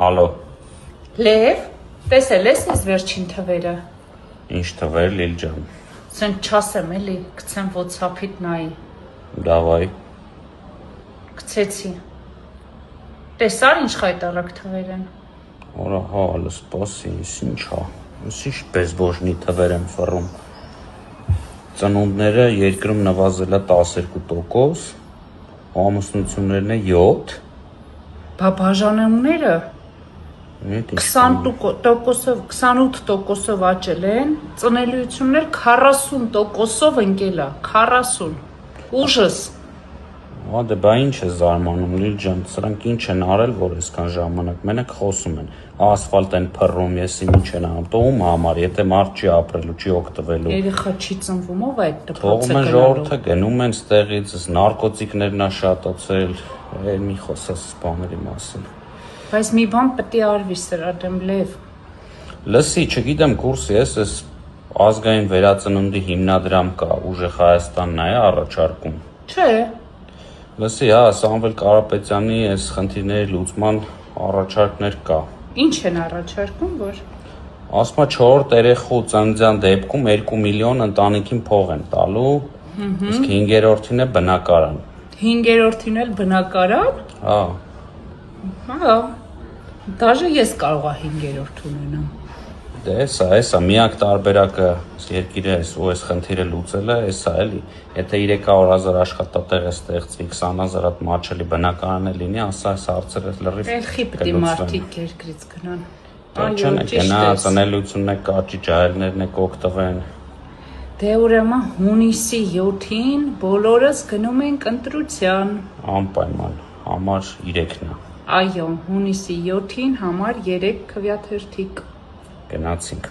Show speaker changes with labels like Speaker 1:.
Speaker 1: Ալո։
Speaker 2: Լև, տեսել ես ես վերջին թվերը։
Speaker 1: Ինչ թվեր, Լիլ ջան։
Speaker 2: Սեն չասեմ էլի, գցեմ WhatsApp-իդ նայի։
Speaker 1: Դավայ։
Speaker 2: Գցեցի։ Տեսար ինչ խայտարակ թվեր են։
Speaker 1: Որա հա, սպասի, ինչա։ Ինչպես բոժնի թվեր են ֆռում։ Ծնունդները երկրում նվազել է 12%, ամուսնություններն է 7%։
Speaker 2: Բա բաժանումները 28%-ով աճել են, ծնելիություններ 40%-ով ընկել է, 40, ուժս։
Speaker 1: Հա դե բա ինչ է զարմանում, Լիլ ջան, սրանք ինչ են արել, որ այսքան ժամանակ մենակ խոսում են, ասֆալտ են փռում, եսի ինչ են անում, տո ում համար, եթե մարդ չի ապրելու, չի օգտվելու։
Speaker 2: Երեխա չի ծնվում, ով այդ դպրոցը
Speaker 1: Թողում են ժողովուրդը գնում են ստեղից, նարկոտիկներն ա շատացել, մի խոսես բաների մասին։
Speaker 2: Բայց մի բան պետք է արվի սրա դեմ Լև։
Speaker 1: Լսի, չգիտեմ կուրսի ես, այս ազգային վերածննդի հիմնադրամ կա, ուժեղ Հայաստանն է առաջարկում։
Speaker 2: Չէ։
Speaker 1: Լսի, հա, Սամվել Կարապետյանի այս խնդիրների լուծման առաջարկներ կա։
Speaker 2: Ինչ են առաջարկում, որ։
Speaker 1: Ասում է 4 երեխու ծննդյան դեպքում 2 միլիոն ընտանիքին փող են տալու, իսկ 5-րդին է բնակարան։
Speaker 2: 5-րդին էլ բնակարան։
Speaker 1: Հա։
Speaker 2: Հա։ Դաժե ես կարող եմ 5-րդ ունենամ։
Speaker 1: Դե էսա միակ տարբերակը երկիրը էս ու այս խնդիրը լուծելը էսա էլի, եթե 300,000 աշխատատեղ է ստեղծվի, 20,000 հատ մաչելի բնակարան է լինի, ասա այս հարցերը լրիվ
Speaker 2: Էլի պետք է մարդիկ երկրից գնան։
Speaker 1: Այո, գնա ծնելիությունն է կաճի, ջահելներն է կօգտվեն։
Speaker 2: Դե ուրեմն հունիսի 7-ին բոլորս գնում ենք ընտրության։
Speaker 1: Անպայման, համար 3-ն է։
Speaker 2: Այո, հունիսի 7-ին համար 3 քվյաթերթիկ։
Speaker 1: Գնացինք։